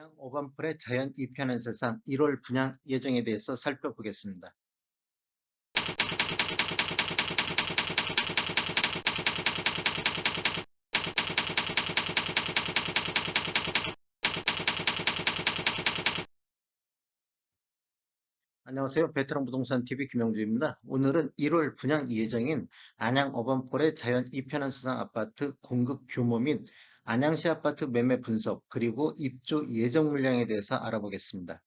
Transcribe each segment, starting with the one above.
안양 오반풀의 자연 2편의 세상 1월 분양 예정에 대해서 살펴보겠습니다. 안녕하세요. 베테랑 부동산 TV 김영주입니다. 오늘은 1월 분양 예정인 안양 오반풀의 자연 2편의 세상 아파트 공급 규모 및 안양시 아파트 매매 분석 그리고 입주 예정 물량에 대해서 알아보겠습니다.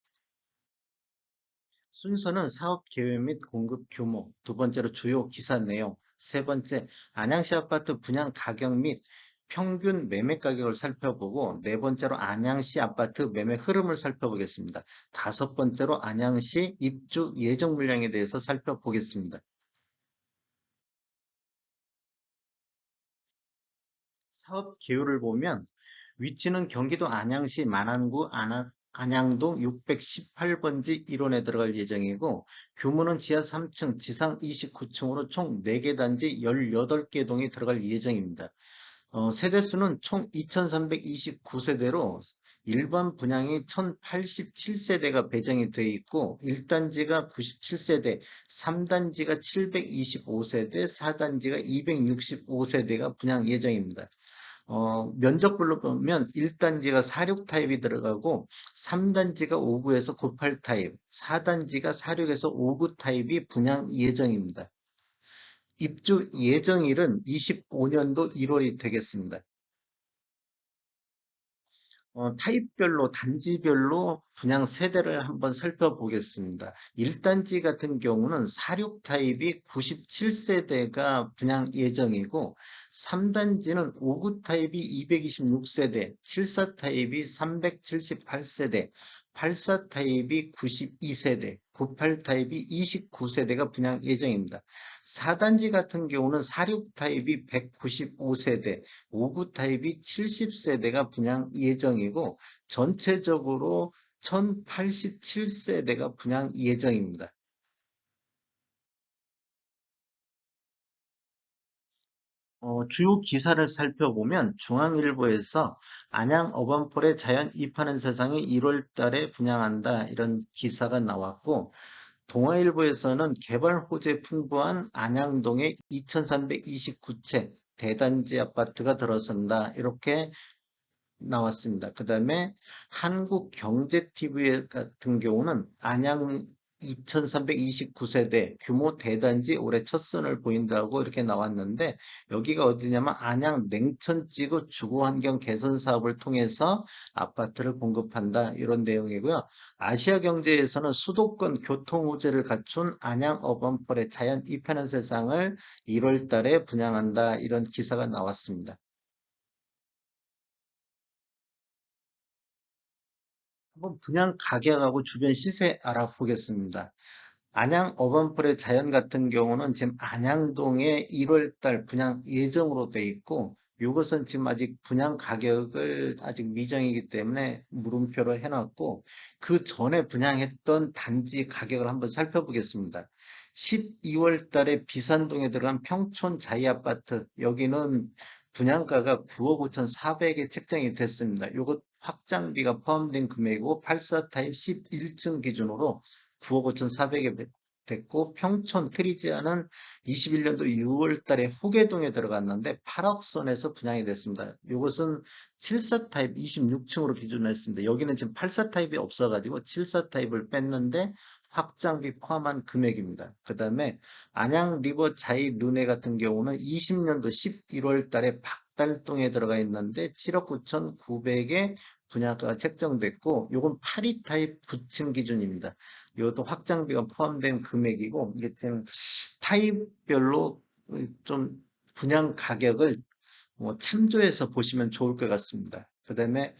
순서는 사업 계획 및 공급 규모, 두 번째로 주요 기사 내용, 세 번째 안양시 아파트 분양 가격 및 평균 매매 가격을 살펴보고 네 번째로 안양시 아파트 매매 흐름을 살펴보겠습니다. 다섯 번째로 안양시 입주 예정 물량에 대해서 살펴보겠습니다. 사업 기호를 보면 위치는 경기도 안양시 만안구 안양동 618번지 1원에 들어갈 예정이고 규모는 지하 3층, 지상 29층으로 총 4개 단지 18개 동이 들어갈 예정입니다. 세대수는 총 2329세대로 일반 분양이 1087세대가 배정이 되어 있고 1단지가 97세대, 3단지가 725세대, 4단지가 265세대가 분양 예정입니다. 면적별로 보면 1단지가 46 타입이 들어가고 3단지가 59에서 98 타입, 4단지가 46에서 59 타입이 분양 예정입니다. 입주 예정일은 25년도 1월이 되겠습니다. 타입별로 단지별로 분양 세대를 한번 살펴보겠습니다. 1단지 같은 경우는 46 타입이 97세대가 분양 예정이고 3단지는 59 타입이 226세대, 74 타입이 378세대, 84 타입이 92세대, 98 타입이 29세대가 분양 예정입니다. 4단지 같은 경우는 46 타입이 195세대, 59 타입이 70세대가 분양 예정이고 전체적으로 1087세대가 분양 예정입니다. 주요 기사를 살펴보면 중앙일보에서 안양 어반폴의 자연 입하는 세상이 1월 달에 분양한다 이런 기사가 나왔고 동아일보에서는 개발 호재 풍부한 안양동에 2329채 대단지 아파트가 들어선다 이렇게 나왔습니다. 그 다음에 한국경제TV 같은 경우는 안양 2329세대 규모 대단지 올해 첫 선을 보인다고 이렇게 나왔는데 여기가 어디냐면 안양 냉천지구 주거환경 개선 사업을 통해서 아파트를 공급한다 이런 내용이고요. 아시아경제에서는 수도권 교통 호재를 갖춘 안양 어반펄의 자연 이편한 세상을 1월 달에 분양한다 이런 기사가 나왔습니다. 한번 분양 가격하고 주변 시세 알아보겠습니다. 안양 어반풀의 자연 같은 경우는 지금 안양동에 1월달 분양 예정으로 돼 있고 이것은 지금 아직 분양 가격을 아직 미정이기 때문에 물음표로 해놨고 그 전에 분양했던 단지 가격을 한번 살펴보겠습니다. 12월 달에 비산동에 들어간 평촌 자이아파트 여기는 분양가가 9억 5,400에 책정이 됐습니다. 이것 확장비가 포함된 금액이고 84 타입 11층 기준으로 9억 5,400에 됐고 평촌 트리지아는 21년도 6월 달에 후계동에 들어갔는데 8억 선에서 분양이 됐습니다. 이것은 74 타입 26층으로 기준을 했습니다. 여기는 지금 84 타입이 없어가지고 74 타입을 뺐는데 확장비 포함한 금액입니다. 그 다음에 안양 리버 자이 르네 같은 경우는 20년도 11월 달에 박달동에 들어가 있는데 7억 9,900에 분양가가 책정됐고 요건 82 타입 9층 기준입니다. 이것도 확장비가 포함된 금액이고 이게 지금 타입별로 좀 분양 가격을 뭐 참조해서 보시면 좋을 것 같습니다. 그 다음에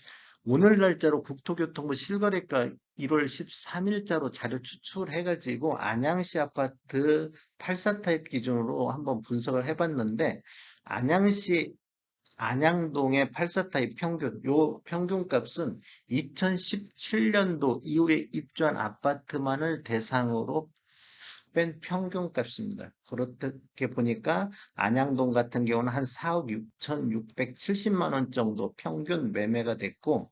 오늘 날짜로 국토교통부 실거래가 1월 13일자로 자료 추출해가지고 안양시 아파트 84 타입 기준으로 한번 분석을 해봤는데 안양시 안양동의 84 타입 평균, 요 평균 값은 2017년도 이후에 입주한 아파트만을 대상으로 뺀 평균 값입니다. 그렇게 보니까 안양동 같은 경우는 한 4억 6,670만 원 정도 평균 매매가 됐고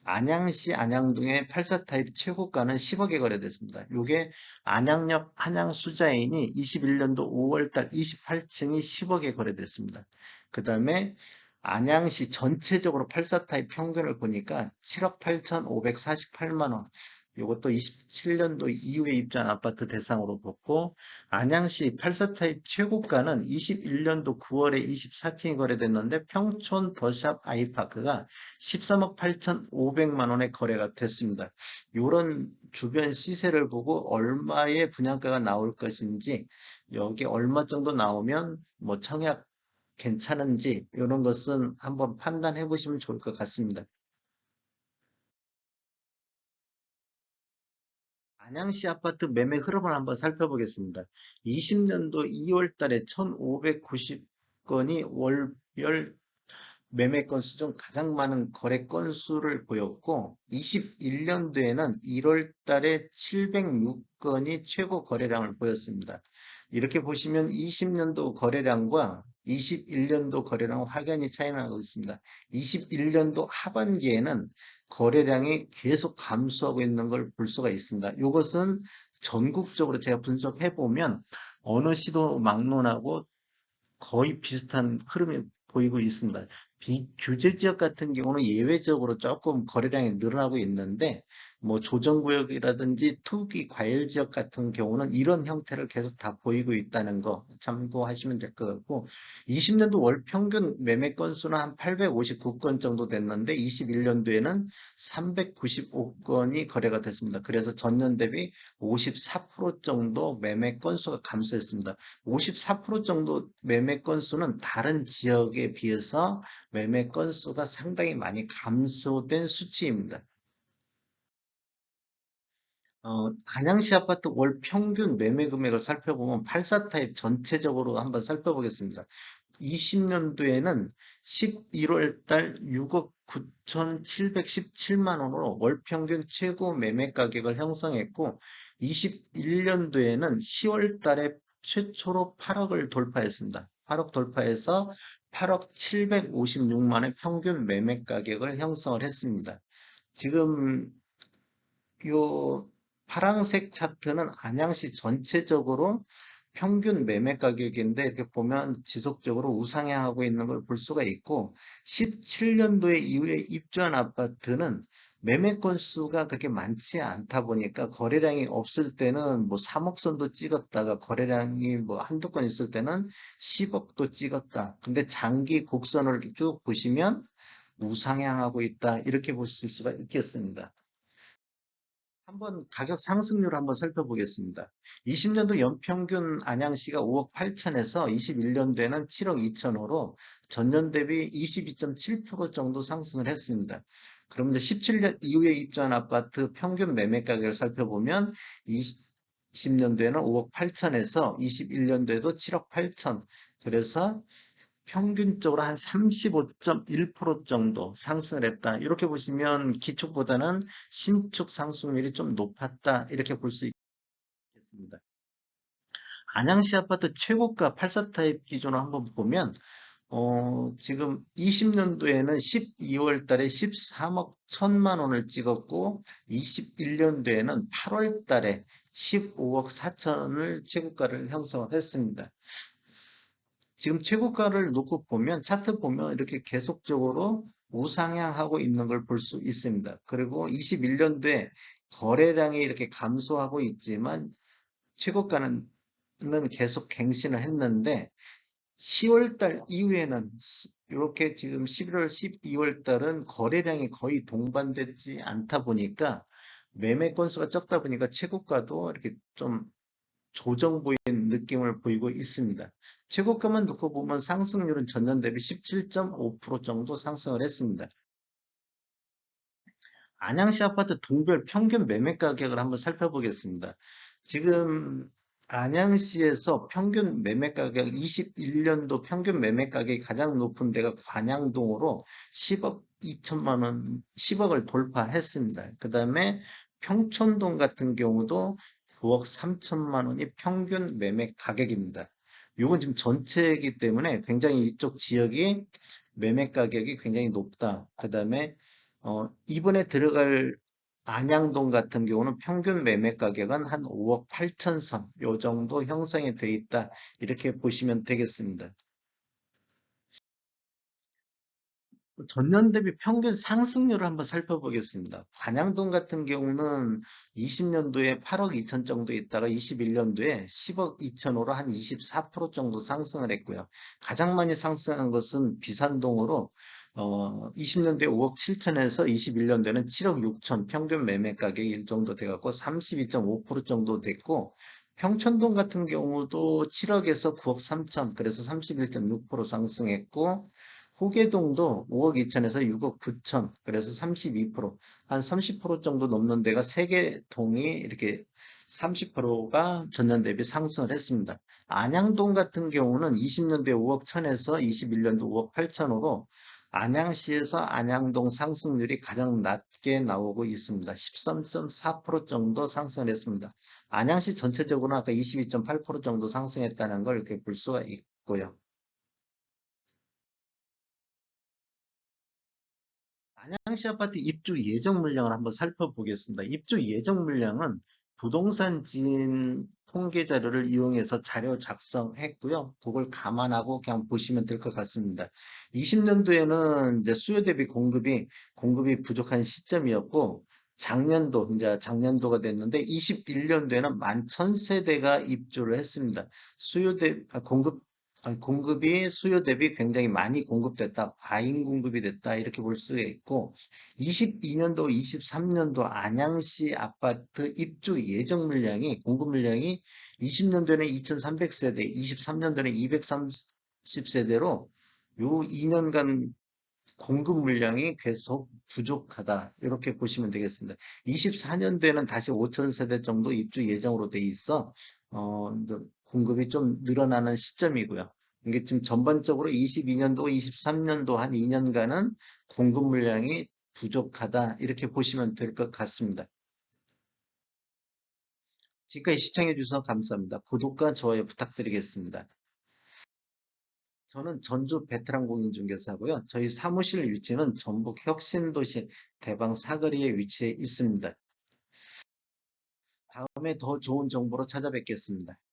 안양시 안양동의 84 타입 최고가는 10억에 거래됐습니다. 요게 안양역 한양수자인이 21년도 5월달 28층이 10억에 거래됐습니다. 그 다음에 안양시 전체적으로 84 타입 평균을 보니까 7억 8,548만 원. 요것도 27년도 이후에 입주한 아파트 대상으로 봤고, 안양시 84 타입 최고가는 21년도 9월에 24층이 거래됐는데, 평촌 더샵 아이파크가 13억 8,500만 원에 거래가 됐습니다. 이런 주변 시세를 보고 얼마의 분양가가 나올 것인지, 여기 얼마 정도 나오면 뭐 청약 괜찮은지 이런 것은 한번 판단해 보시면 좋을 것 같습니다. 안양시 아파트 매매 흐름을 한번 살펴보겠습니다. 20년도 2월 달에 1,590건이 월별 매매 건수 중 가장 많은 거래 건수를 보였고, 21년도에는 1월 달에 706건이 최고 거래량을 보였습니다. 이렇게 보시면 20년도 거래량과 21년도 거래량은 확연히 차이 나고 있습니다. 21년도 하반기에는 거래량이 계속 감소하고 있는 걸 볼 수가 있습니다. 이것은 전국적으로 제가 분석해 보면 어느 시도 막론하고 거의 비슷한 흐름이 보이고 있습니다. 비규제 지역 같은 경우는 예외적으로 조금 거래량이 늘어나고 있는데, 뭐 조정구역이라든지 투기 과열 지역 같은 경우는 이런 형태를 계속 다 보이고 있다는 거 참고하시면 될 것 같고, 20년도 월 평균 매매 건수는 한 859건 정도 됐는데, 21년도에는 395건이 거래가 됐습니다. 그래서 전년 대비 54% 정도 매매 건수가 감소했습니다. 54% 정도 매매 건수는 다른 지역에 비해서 매매 건수가 상당히 많이 감소된 수치입니다. 안양시 아파트 월 평균 매매 금액을 살펴보면 84 타입 전체적으로 한번 살펴보겠습니다. 20년도에는 11월 달 6억 9,717만 원으로 월 평균 최고 매매 가격을 형성했고, 21년도에는 10월 달에 최초로 8억을 돌파했습니다. 8억 돌파해서 8억 756만의 평균 매매 가격을 형성을 했습니다. 지금 요 파란색 차트는 안양시 전체적으로 평균 매매 가격인데, 이렇게 보면 지속적으로 우상향하고 있는 걸 볼 수가 있고, 17년도에 이후에 입주한 아파트는 매매 건수가 그렇게 많지 않다 보니까 거래량이 없을 때는 뭐 3억 선도 찍었다가 거래량이 뭐 한두 건 있을 때는 10억도 찍었다. 근데 장기 곡선을 쭉 보시면 우상향하고 있다. 이렇게 보실 수가 있겠습니다. 한번 가격 상승률 한번 살펴보겠습니다. 20년도 연평균 안양시가 5억 8천에서 21년도에는 7억 2천으로 전년 대비 22.7% 정도 상승을 했습니다. 그럼 이제 17년 이후에 입주한 아파트 평균 매매 가격을 살펴보면 20년도에는 5억 8천에서 21년도에도 7억 8천. 그래서 평균적으로 한 35.1% 정도 상승을 했다. 이렇게 보시면 기축보다는 신축 상승률이 좀 높았다. 이렇게 볼 수 있겠습니다. 안양시 아파트 최고가 84 타입 기준으로 한번 보면 지금 20년도에는 12월 달에 13억 1천만 원을 찍었고, 21년도에는 8월 달에 15억 4천을 최고가를 형성을 했습니다. 지금 최고가를 놓고 보면 차트 보면 이렇게 계속적으로 우상향하고 있는 걸 볼 수 있습니다. 그리고 21년도에 거래량이 이렇게 감소하고 있지만 최고가는 계속 갱신을 했는데, 10월 달 이후에는 이렇게 지금 11월, 12월 달은 거래량이 거의 동반되지 않다 보니까 매매 건수가 적다 보니까 최고가도 이렇게 좀 조정부인 느낌을 보이고 있습니다. 최고가만 놓고 보면 상승률은 전년 대비 17.5% 정도 상승을 했습니다. 안양시 아파트 동별 평균 매매 가격을 한번 살펴보겠습니다. 지금 안양시에서 평균 매매 가격 21년도 평균 매매 가격이 가장 높은 데가 관양동으로 10억 2천만 원, 10억을 돌파했습니다. 그 다음에 평촌동 같은 경우도 9억 3천만 원이 평균 매매 가격입니다. 이건 지금 전체이기 때문에 굉장히 이쪽 지역이 매매 가격이 굉장히 높다. 그 다음에 이번에 들어갈 안양동 같은 경우는 평균 매매 가격은 한 5억 8천 선, 요 정도 형성이 돼 있다. 이렇게 보시면 되겠습니다. 전년 대비 평균 상승률을 한번 살펴보겠습니다. 관양동 같은 경우는 20년도에 8억 2천 정도 있다가 21년도에 10억 2천으로 한 24% 정도 상승을 했고요. 가장 많이 상승한 것은 비산동으로 20년도에 5억 7천에서 21년도에는 7억 6천 평균 매매 가격이 이 정도 돼갖고 32.5% 정도 됐고, 평촌동 같은 경우도 7억에서 9억 3천, 그래서 31.6% 상승했고, 호계동도 5억 2천에서 6억 9천, 그래서 32%, 한 30% 정도 넘는 데가 3개 동이 이렇게 30%가 전년 대비 상승을 했습니다. 안양동 같은 경우는 20년도에 5억 1천에서 21년도 5억 8천으로 안양시에서 안양동 상승률이 가장 낮게 나오고 있습니다. 13.4% 정도 상승을 했습니다. 안양시 전체적으로는 아까 22.8% 정도 상승했다는 걸 이렇게 볼 수가 있고요. 안양시 아파트 입주 예정 물량을 한번 살펴보겠습니다. 입주 예정 물량은 부동산 지인 통계 자료를 이용해서 자료 작성했고요. 그걸 감안하고 그냥 보시면 될 것 같습니다. 20년도에는 이제 수요 대비 공급이 부족한 시점이었고, 이제 작년도가 됐는데 21년도에는 11,000세대가 입주를 했습니다. 수요 대 공급 공급이 수요 대비 굉장히 많이 공급됐다, 과잉 공급이 됐다, 이렇게 볼 수가 있고, 22년도, 23년도 안양시 아파트 입주 예정 물량이, 공급 물량이 20년도에는 2,300세대, 23년도에는 230세대로 요 2년간 공급 물량이 계속 부족하다. 이렇게 보시면 되겠습니다. 24년도에는 다시 5천 세대 정도 입주 예정으로 돼 있어 이제 공급이 좀 늘어나는 시점이고요. 이게 지금 전반적으로 22년도, 23년도 한 2년간은 공급 물량이 부족하다. 이렇게 보시면 될 것 같습니다. 지금까지 시청해 주셔서 감사합니다. 구독과 좋아요 부탁드리겠습니다. 저는 전주 베테랑 공인중개사고요. 저희 사무실 위치는 전북 혁신도시 대방 사거리에 위치해 있습니다. 다음에 더 좋은 정보로 찾아뵙겠습니다.